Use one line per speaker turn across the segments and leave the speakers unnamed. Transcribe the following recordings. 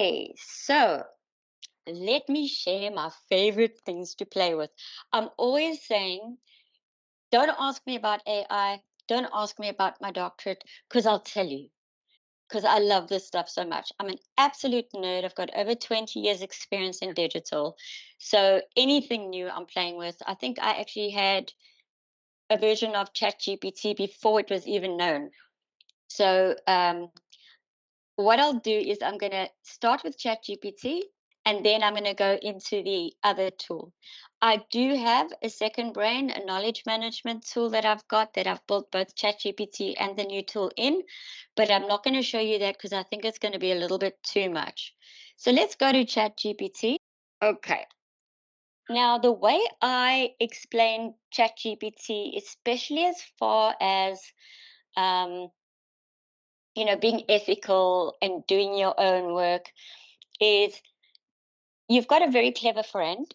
Okay, so let me share my favorite things to play with. I'm always saying, don't ask me about AI, don't ask me about my doctorate, because I'll tell you, because I love this stuff so much. I'm an absolute nerd. I've got over 20 years experience in digital. So anything new I'm playing with, I think I actually had a version of Chat GPT before it was even known. So what I'll do is I'm going to start with Chat GPT, and then I'm going to go into the other tool. I do have a second brain, a knowledge management tool that I've got that I've built both Chat GPT and the new tool in, but I'm not going to show you that because I think it's going to be a little bit too much. So let's go to Chat GPT. Okay. Now, the way I explain Chat GPT, especially as far as um, being ethical and doing your own work, is you've got a very clever friend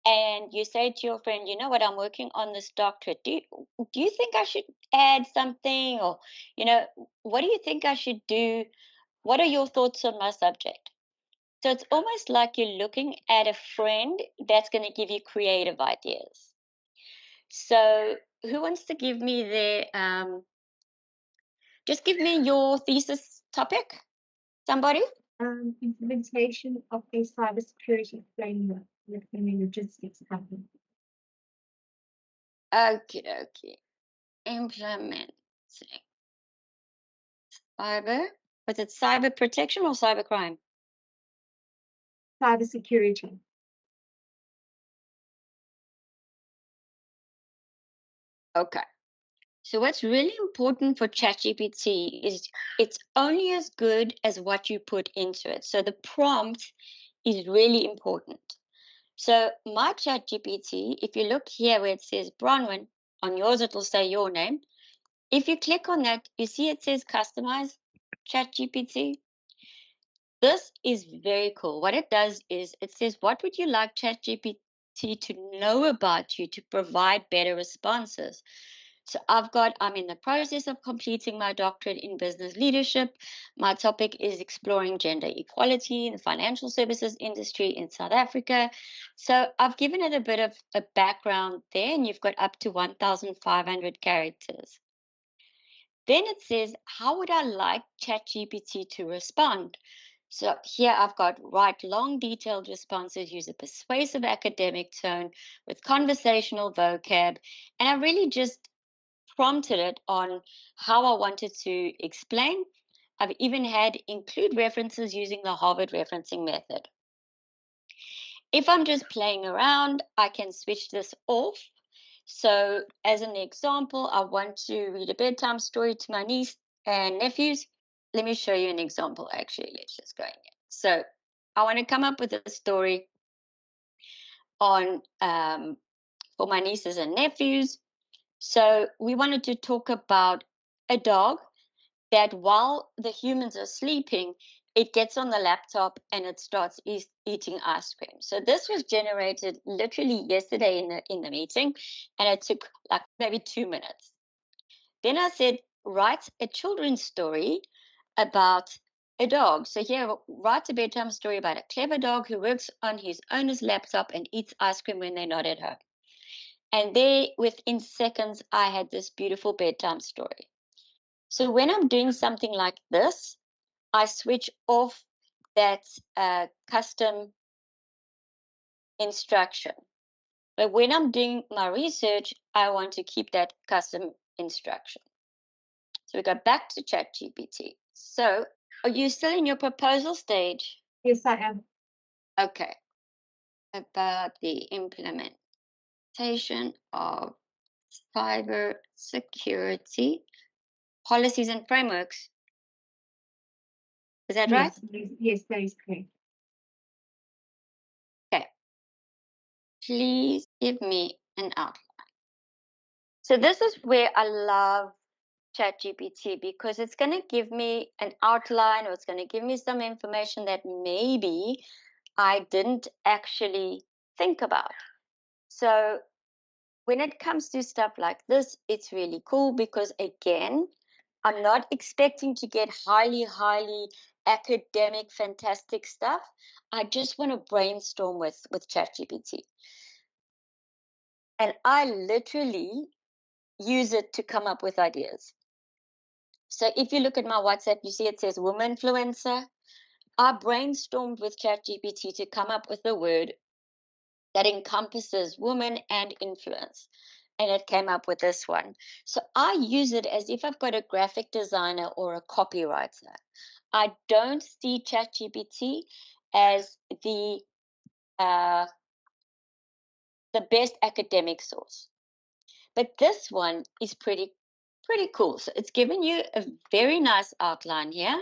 and you say to your friend, you know what, I'm working on this doctorate. Do you think I should add something? Or, what do you think I should do? What are your thoughts on my subject? So it's almost like you're looking at a friend that's going to give you creative ideas. So who wants to give me just give me your thesis topic? Somebody?
Implementation of a cybersecurity framework within a logistics company.
Okay. Implementing cyber. Was it cyber protection or cyber crime?
Cybersecurity.
Okay. So what's really important for ChatGPT is it's only as good as what you put into it. So the prompt is really important. So my ChatGPT, if you look here where it says Bronwyn, on yours it'll say your name. If you click on that, you see it says customize ChatGPT. This is very cool. What it does is it says, what would you like ChatGPT to know about you to provide better responses? So I'm in the process of completing my doctorate in business leadership. My topic is exploring gender equality in the financial services industry in South Africa. So I've given it a bit of a background there, and you've got up to 1,500 characters. Then it says, how would I like ChatGPT to respond? So here I've got write long, detailed responses, use a persuasive academic tone with conversational vocab. And I really just prompted it on how I wanted to explain. I've even had include references using the Harvard referencing method. If I'm just playing around, I can switch this off. So as an example, I want to read a bedtime story to my niece and nephews. Let me show you an example, actually. Let's just go in here. So I want to come up with a story on for my nieces and nephews. So we wanted to talk about a dog that while the humans are sleeping, it gets on the laptop and it starts eating ice cream. So this was generated literally yesterday in the meeting, and it took like maybe 2 minutes. Then I said, write a children's story about a dog. So here, write a bedtime story about a clever dog who works on his owner's laptop and eats ice cream when they're not at home. And there, within seconds, I had this beautiful bedtime story. So when I'm doing something like this, I switch off that custom instruction. But when I'm doing my research, I want to keep that custom instruction. So we go back to ChatGPT. So are you still in your proposal stage?
Yes, I am.
Okay. About the implementation of cyber security policies and frameworks. Is that right?
Yes, that is correct.
Okay. Please give me an outline. So this is where I love ChatGPT because it's going to give me an outline, or it's going to give me some information that maybe I didn't actually think about. So when it comes to stuff like this, it's really cool because, again, I'm not expecting to get highly academic, fantastic stuff. I just want to brainstorm with ChatGPT. And I literally use it to come up with ideas. So if you look at my WhatsApp, you see it says woman influencer. I brainstormed with ChatGPT to come up with a word that encompasses woman and influence. And it came up with this one. So I use it as if I've got a graphic designer or a copywriter. I don't see ChatGPT as uh, the best academic source. But this one is pretty cool. So it's given you a very nice outline here.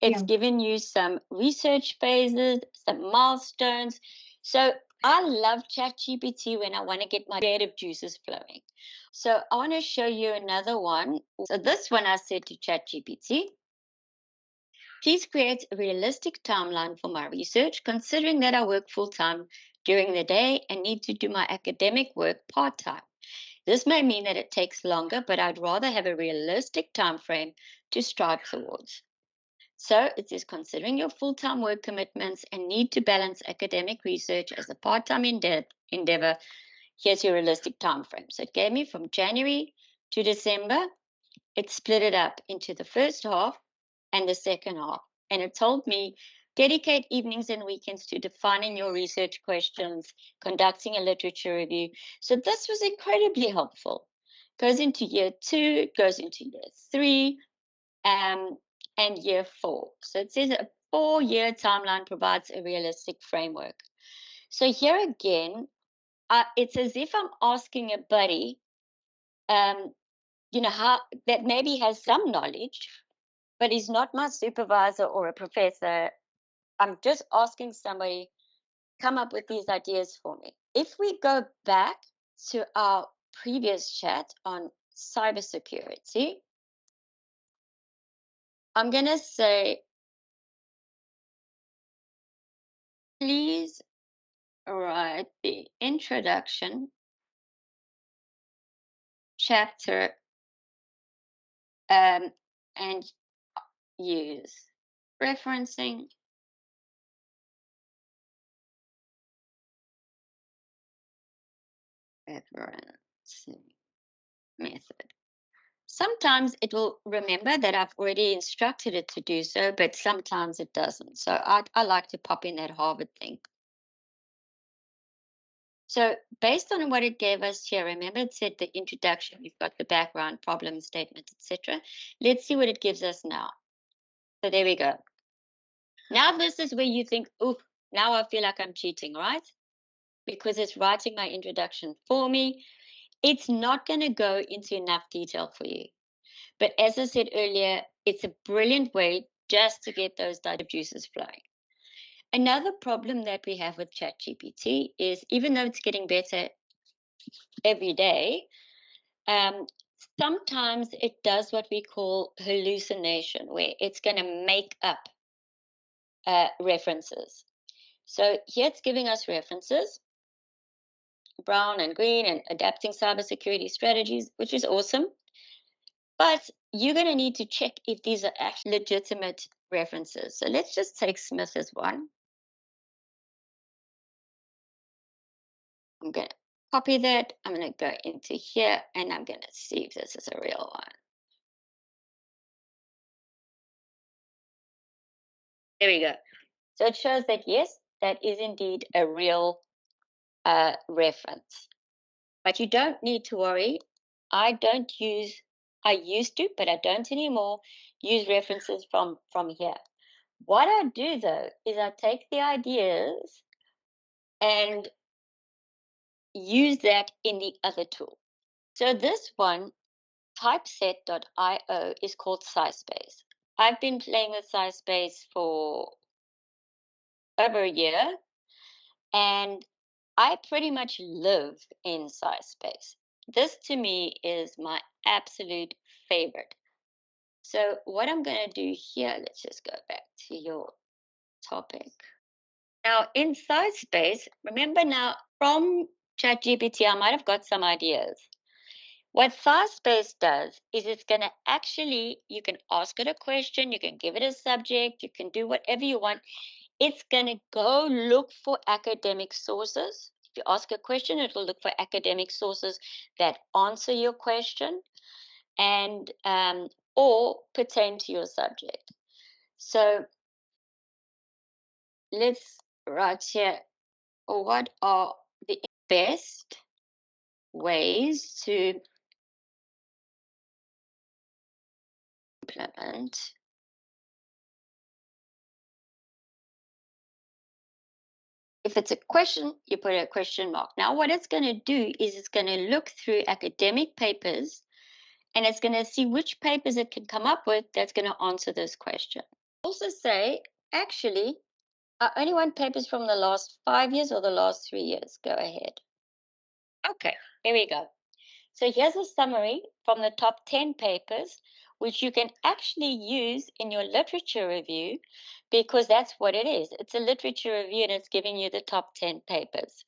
It's
Yeah.
given you some research phases, some milestones. So I love ChatGPT when I want to get my creative juices flowing. So I want to show you another one. So this one I said to ChatGPT, please create a realistic timeline for my research, considering that I work full time during the day and need to do my academic work part time. This may mean that it takes longer, but I'd rather have a realistic time frame to strive towards. So it says, considering your full time work commitments and need to balance academic research as a part time endeavor, here's your realistic time frame. So it gave me from January to December. It split it up into the first half and the second half. And it told me dedicate evenings and weekends to defining your research questions, conducting a literature review. So this was incredibly helpful. Goes into year 2, goes into year 3, and year 4. So it says a 4-year timeline provides a realistic framework. So here again, it's as if I'm asking a buddy, um, how that maybe has some knowledge, but he's not my supervisor or a professor. I'm just asking somebody come up with these ideas for me. If we go back to our previous chat on cybersecurity, I'm going to say, please write the introduction chapter and use referencing referencing method. Sometimes it will remember that I've already instructed it to do so, but sometimes it doesn't. So I like to pop in that Harvard thing. So based on what it gave us here, remember it said the introduction, we've got the background, problem statement, etc. Let's see what it gives us now. So there we go. Now this is where you think, ooh, now I feel like I'm cheating, right? Because it's writing my introduction for me. It's not going to go into enough detail for you. But as I said earlier, it's a brilliant way just to get those data juices flowing. Another problem that we have with ChatGPT is even though it's getting better every day, sometimes it does what we call hallucination, where it's going to make up references. So here it's giving us references, brown and green, and adapting cybersecurity strategies, which is awesome. But you're going to need to check if these are actually legitimate references. So let's just take Smith as one. I'm going to copy that. I'm going to go into here and I'm going to see if this is a real one. There we go. So it shows that, yes, that is indeed a real reference. But you don't need to worry. I used to, but I don't anymore, use references from here. What I do though is I take the ideas and use that in the other tool. So this one, typeset.io, is called Scispace. I've been playing with Scispace for over a year, and I pretty much live in Scispace. This to me is my absolute favorite. So what I'm going to do here, let's just go back to your topic. Now, in Scispace, remember now from ChatGPT, I might have got some ideas. What Scispace does is it's going to actually, you can ask it a question, you can give it a subject, you can do whatever you want. It's going to go look for academic sources. If you ask a question, it will look for academic sources that answer your question and or pertain to your subject. So let's write here, what are the best ways to implement if it's a question, you put a question mark. Now, what it's going to do is it's going to look through academic papers and it's going to see which papers it can come up with that's going to answer this question. Also say, actually, I only want papers from the last 5 years or the last 3 years. Go ahead. Okay, here we go. So here's a summary from the top 10 papers, which you can actually use in your literature review because that's what it is. It's a literature review and it's giving you the top 10 papers.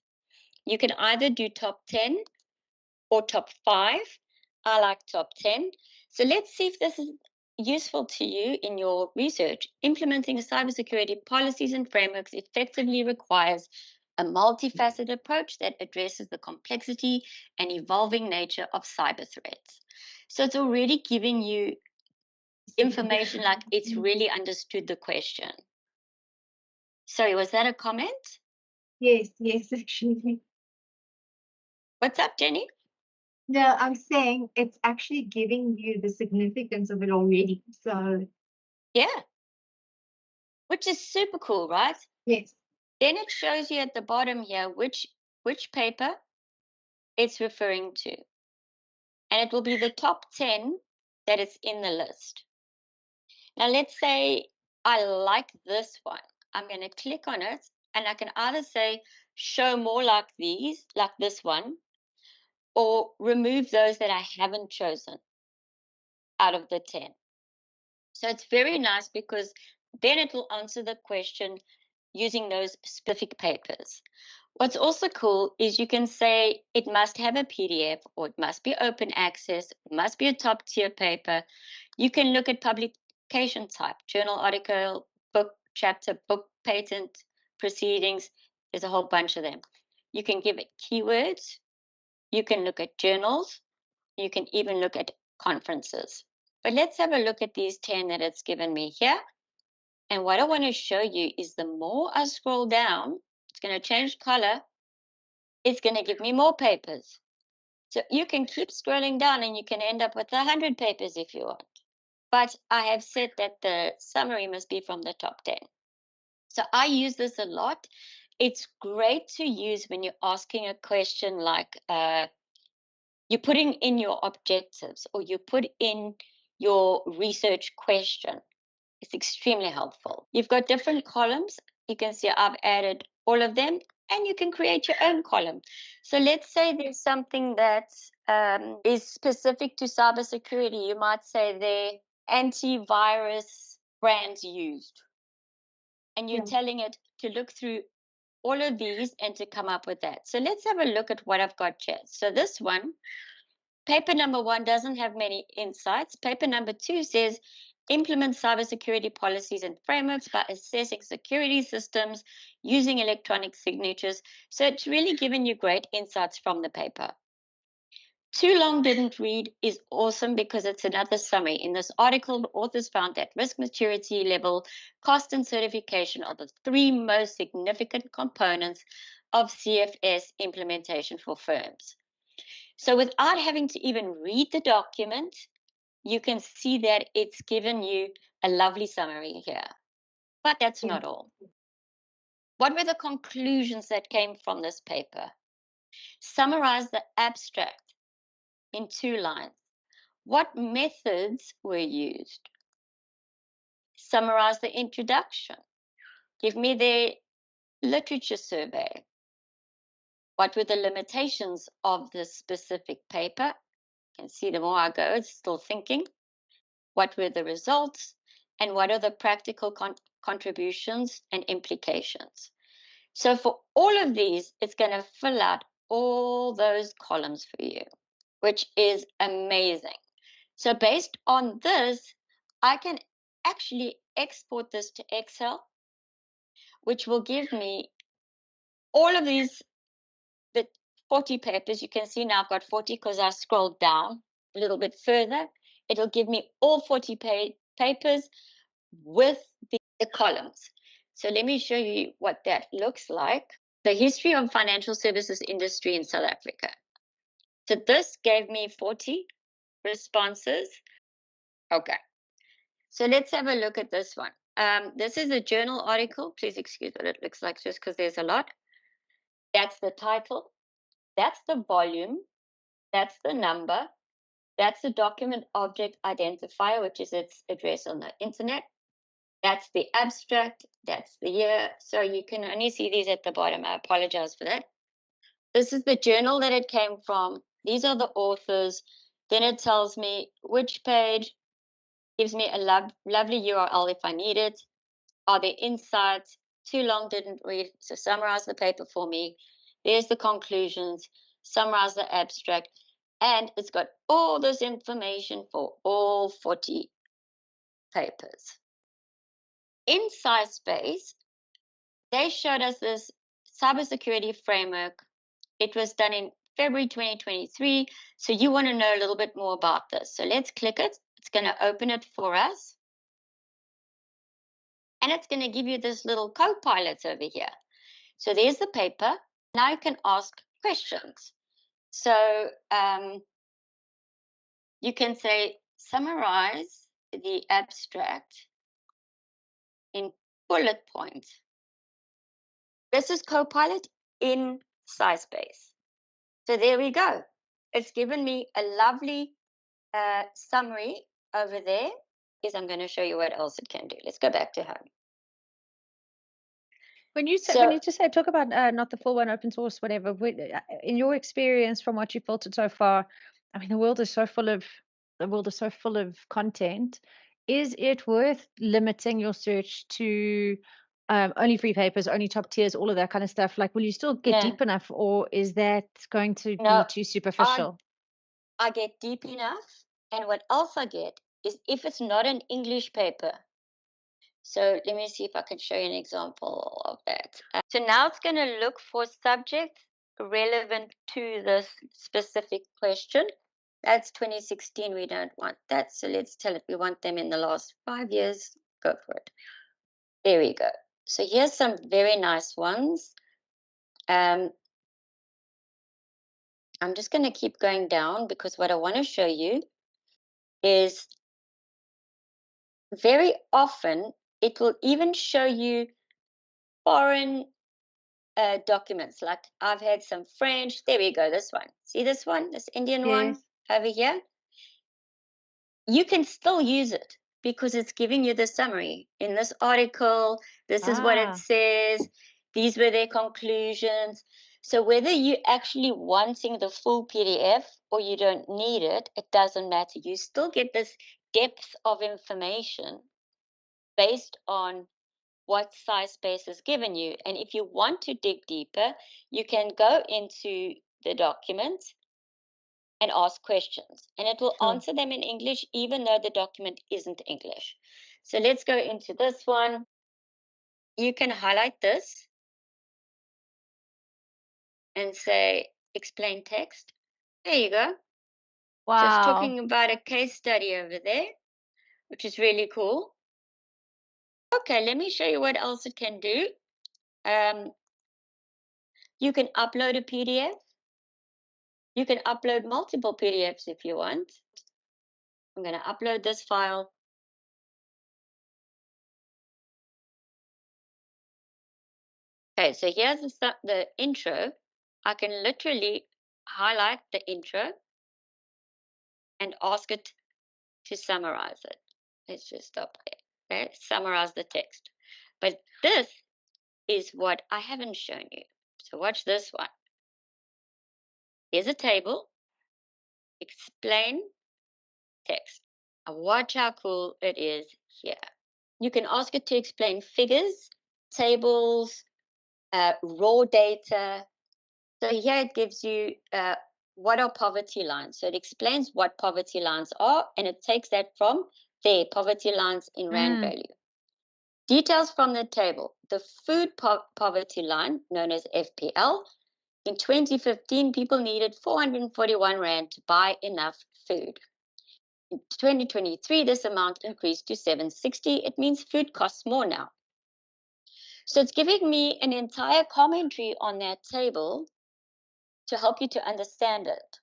You can either do top 10 or top 5. I like top 10. So let's see if this is useful to you in your research. Implementing cybersecurity policies and frameworks effectively requires a multifaceted approach that addresses the complexity and evolving nature of cyber threats. So it's already giving you information like it's really understood the question. Sorry, was that a comment?
Yes, actually.
What's up, Jenny?
No, I'm saying it's actually giving you the significance of it already. So
Yeah, which is super cool, right?
yes.
Then it shows you at the bottom here which paper it's referring to. And it will be the top 10 that is in the list. Now let's say I like this one. I'm going to click on it and I can either say show more like these, like this one, or remove those that I haven't chosen out of the 10. So it's very nice because then it will answer the question using those specific papers. What's also cool is you can say it must have a PDF or it must be open access, it must be a top tier paper. You can look at publication type, journal article, book, chapter, book, patent, proceedings. There's a whole bunch of them. You can give it keywords. You can look at journals. You can even look at conferences. But let's have a look at these 10 that it's given me here. And what I want to show you is the more I scroll down, it's going to change color. It's going to give me more papers. So you can keep scrolling down and you can end up with 100 papers if you want. But I have said that the summary must be from the top 10. So I use this a lot. It's great to use when you're asking a question like you're putting in your objectives or you put in your research question. It's extremely helpful. You've got different columns. You can see I've added all of them and you can create your own column. So let's say there's something that is specific to cybersecurity. You might say the antivirus brands used. And you're telling it to look through all of these and to come up with that. So let's have a look at what I've got here. So this one, paper number 1 doesn't have many insights. Paper number 2 says implement cybersecurity policies and frameworks by assessing security systems using electronic signatures. So it's really given you great insights from the paper. Too long didn't read is awesome because it's another summary. In this article, the authors found that risk maturity level, cost, and certification are the 3 most significant components of CFS implementation for firms. So without having to even read the document, you can see that it's given you a lovely summary here. But that's not all. What were the conclusions that came from this paper? Summarize the abstract in 2 lines. What methods were used? Summarize the introduction. Give me the literature survey. What were the limitations of this specific paper? You can see the more I go, it's still thinking. What were the results? And what are the practical contributions and implications? So for all of these, it's going to fill out all those columns for you. which is amazing. So based on this, I can actually export this to Excel, which will give me all of these, the 40 papers. You can see now I've got 40 because I scrolled down a little bit further. It'll give me all 40 papers with the columns. So let me show you what that looks like. The history of financial services industry in South Africa. So this gave me 40 responses. Okay. So let's have a look at this one. This is a journal article. Please excuse what it looks like just because there's a lot. That's the title. That's the volume. That's the number. That's the document object identifier, which is its address on the internet. That's the abstract. That's the year. So you can only see these at the bottom. I apologize for that. This is the journal that it came from. These are the authors. Then it tells me which page, gives me a lovely URL if I need it. Are there insights? Too long, didn't read. So summarize the paper for me. There's the conclusions. Summarize the abstract. And it's got all this information for all 40 papers. In Scispace, they showed us this cybersecurity framework. It was done in February 2023. So you want to know a little bit more about this. So let's click it. It's going to open it for us. And it's going to give you this little co-pilot over here. So there's the paper. Now you can ask questions. So you can say, summarize the abstract in bullet points. This is Copilot in Scispace. So there we go. It's given me a lovely summary over there. I'm going to show you what else it can do. Let's go back to home.
When you say talk about not the full one, open source, whatever. In your experience, from what you filtered so far, I mean, the world is so full of content. Is it worth limiting your search to only free papers, only top tiers, all of that kind of stuff? Like, will you still get deep enough, or is that going to be too superficial?
I get deep enough, and what else I get is if it's not an English paper. So let me see if I can show you an example of that. So now it's going to look for subjects relevant to this specific question. That's 2016. We don't want that. So let's tell it we want them in the last 5 years. Go for it. There we go. So here's some very nice ones. I'm just going to keep going down because what I want to show you is very often it will even show you foreign documents. Like I've had some French. There we go. This one. See this one? This Indian one over here? You can still use it because it's giving you the summary. In this article, this is what it says. These were their conclusions. So whether you're actually wanting the full PDF or you don't need it, it doesn't matter. You still get this depth of information based on what Scispace has given you. And if you want to dig deeper, you can go into the document and ask questions, and it will answer them in English, even though the document isn't English. So let's go into this one. You can highlight this and say, explain text. There you go.
Wow.
Just talking about a case study over there, which is really cool. Okay, let me show you what else it can do. You can upload a PDF. You can upload multiple PDFs if you want. I'm going to upload this file. Okay, so here's the intro. I can literally highlight the intro and ask it to summarize it. Let's just stop there. Okay, summarize the text. But this is what I haven't shown you. So watch this one. Here's a table. Explain text. Now watch how cool it is here. You can ask it to explain figures, tables, raw data. So here it gives you what are poverty lines. So it explains what poverty lines are, and it takes that from their poverty lines in Rand value. Details from the table. The food poverty line, known as FPL, in 2015, people needed 441 Rand to buy enough food. In 2023, this amount increased to 760. It means food costs more now. So it's giving me an entire commentary on that table to help you to understand it.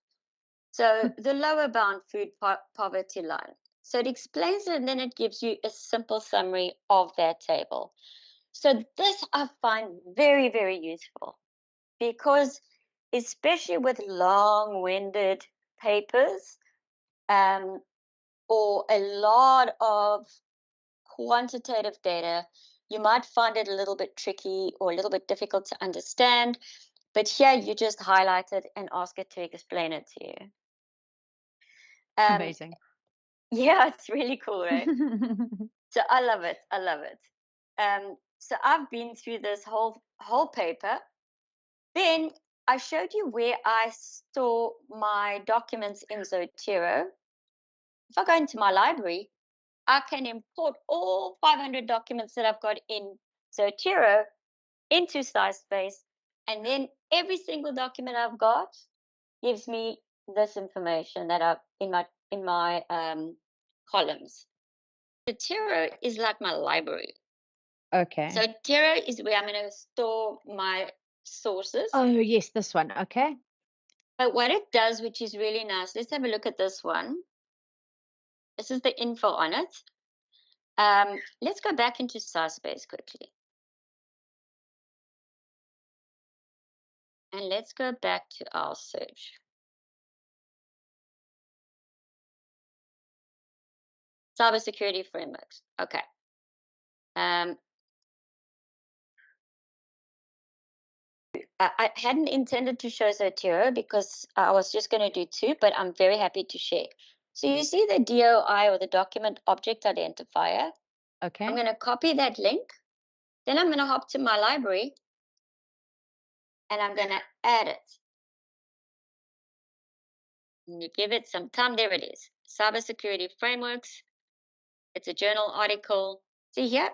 So the lower bound food poverty line. So it explains it, and then it gives you a simple summary of that table. So this I find very, very useful, because especially with long-winded papers or a lot of quantitative data, you might find it a little bit tricky or a little bit difficult to understand. But here you just highlight it and ask it to explain it to you.
Amazing.
Yeah, it's really cool, right? So I love it. I love it. So I've been through this whole paper. Then I showed you where I store my documents in Zotero. If I go into my library, I can import all 500 documents that I've got in Zotero into Scispace, and then every single document I've got gives me this information that I've in my columns. Zotero is like my library.
Okay.
Zotero is where I'm going to store my sources.
Oh, yes, this one. Okay.
But what it does, which is really nice, let's have a look at this one. This is the info on it. Let's go back into Scispace quickly. And let's go back to our search. Cybersecurity frameworks. Okay. I hadn't intended to show Zotero because I was just going to do two, but I'm very happy to share. So you see the DOI, or the document object identifier.
Okay.
I'm going to copy that link. Then I'm going to hop to my library and I'm going to add it. And you give it some time. There it is. Cybersecurity frameworks. It's a journal article. See here?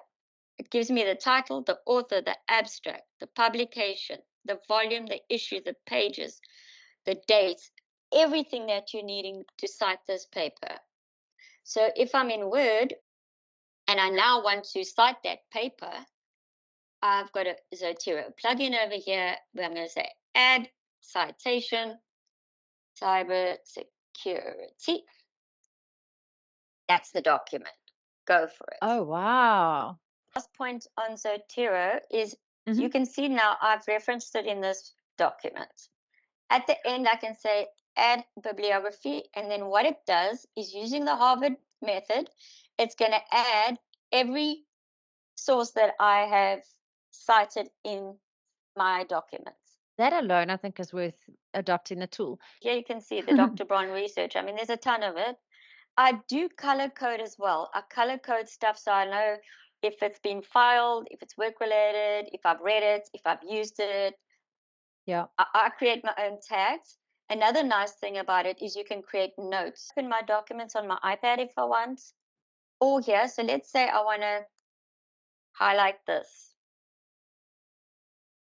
It gives me the title, the author, the abstract, the publication, the volume, the issue, the pages, the dates, everything that you're needing to cite this paper. So if I'm in Word and I now want to cite that paper, I've got a Zotero plugin over here where I'm going to say add citation, cyber security. That's the document. Go for it.
Oh, wow.
Last point on Zotero is you can see now I've referenced it in this document. At the end, I can say add bibliography, and then what it does is, using the Harvard method, it's going to add every source that I have cited in my documents.
That alone, I think, is worth adopting the tool.
Here you can see the Dr. Braun research. I mean, there's a ton of it. I do color code as well. I color code stuff so I know if it's been filed, if it's work related, if I've read it, if I've used it.
Yeah.
I create my own tags. Another nice thing about it is you can create notes in my documents on my iPad if I want. Or here, so let's say I want to highlight this.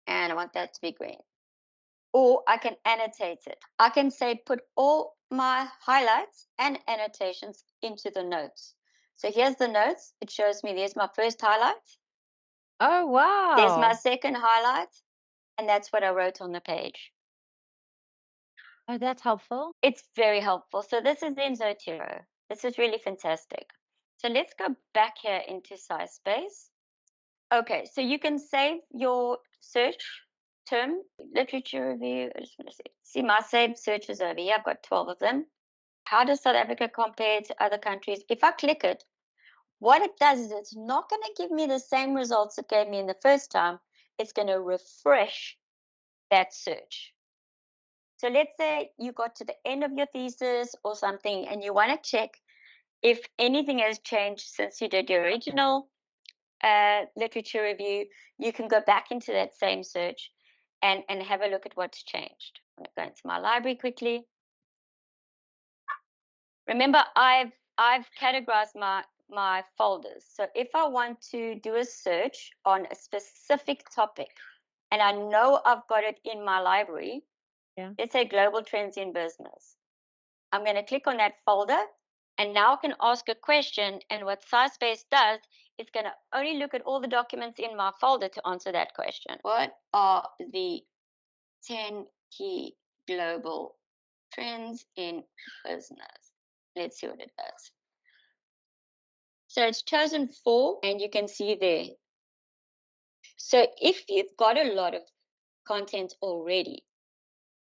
And I want that to be green. Or I can annotate it. I can say put all my highlights and annotations into the notes. So here's the notes. It shows me there's my first highlight.
Oh, wow.
There's my second highlight. And that's what I wrote on the page.
Oh, that's helpful.
It's very helpful. So this is in Zotero. This is really fantastic. So let's go back here into Scispace. Okay, so you can save your search term, literature review. I just want to see my saved searches over here. I've got 12 of them. How does South Africa compare to other countries? If I click it, what it does is it's not going to give me the same results it gave me in the first time. It's going to refresh that search. So let's say you got to the end of your thesis or something and you want to check if anything has changed since you did your original literature review. You can go back into that same search and have a look at what's changed. I'm going to go into my library quickly. Remember, I've categorized my folders. So if I want to do a search on a specific topic, and I know I've got it in my library, let's say global trends in business, I'm going to click on that folder, and now I can ask a question. And what Scispace does, it's going to only look at all the documents in my folder to answer that question. What are the 10 key global trends in business? Let's see what it does. So it's chosen 4, and you can see there. So if you've got a lot of content already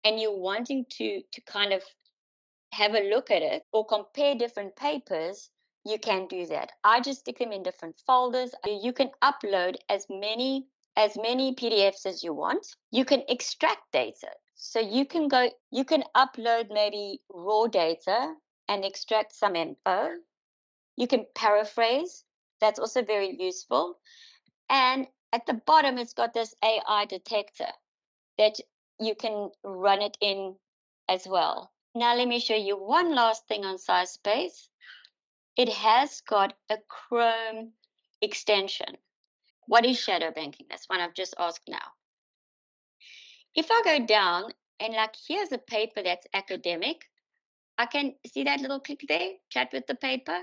and you're wanting to kind of have a look at it or compare different papers, you can do that. I just stick them in different folders. You can upload as many PDFs as you want. You can extract data. So you can upload maybe raw data and extract some info. You can paraphrase. That's also very useful. And at the bottom, it's got this AI detector that you can run it in as well. Now, let me show you one last thing on Scispace. It has got a Chrome extension. What is shadow banking? That's one I've just asked now. If I go down and here's a paper that's academic, I can see that little click there, chat with the paper.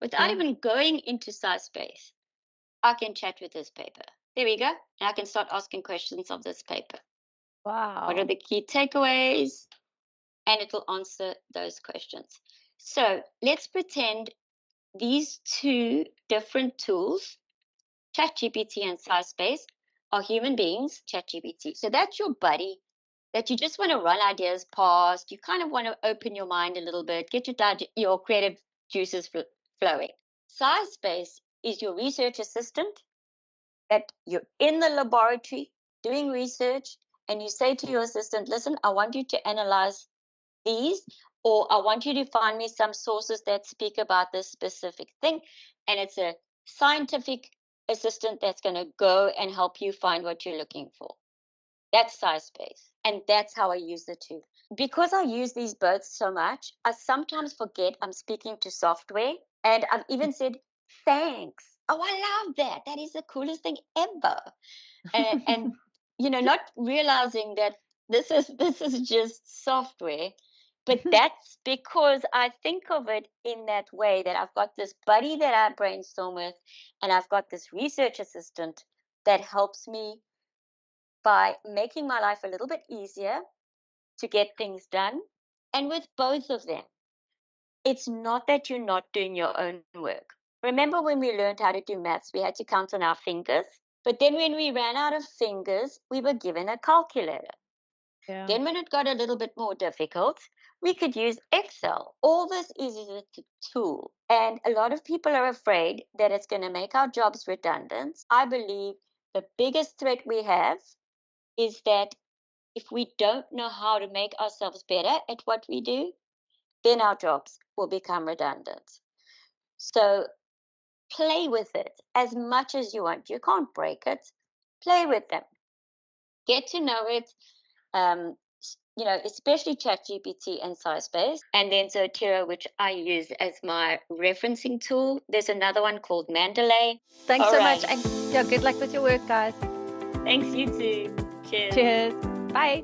Without even going into Scispace, I can chat with this paper. There we go. And I can start asking questions of this paper.
Wow.
What are the key takeaways? And it will answer those questions. So let's pretend these two different tools, Chat GPT and Scispace, are human beings, Chat GPT. So that's your buddy that you just want to run ideas past. You kind of want to open your mind a little bit, get your creative juices flowing. Scispace is your research assistant that you're in the laboratory doing research, and you say to your assistant, listen, I want you to analyze these, or I want you to find me some sources that speak about this specific thing. And it's a scientific assistant that's going to go and help you find what you're looking for. That's Scispace. And that's how I use the two. Because I use these both so much, I sometimes forget I'm speaking to software. And I've even said, thanks. Oh, I love that. That is the coolest thing ever. And not realizing that this is just software. But that's because I think of it in that way, that I've got this buddy that I brainstorm with, and I've got this research assistant that helps me by making my life a little bit easier to get things done. And with both of them, it's not that you're not doing your own work. Remember when we learned how to do maths, we had to count on our fingers? But then when we ran out of fingers, we were given a calculator.
Yeah.
Then when it got a little bit more difficult, we could use Excel. All this is a tool. And a lot of people are afraid that it's going to make our jobs redundant. I believe the biggest threat we have is that if we don't know how to make ourselves better at what we do, then our jobs will become redundant. So play with it as much as you want. You can't break it. Play with them. Get to know it. Especially Chat GPT and Scispace, and then Zotero, which I use as my referencing tool. There's another one called Mandalay.
Thanks so much, and good luck with your work, guys.
Thanks, you too. Cheers.
Cheers. Bye.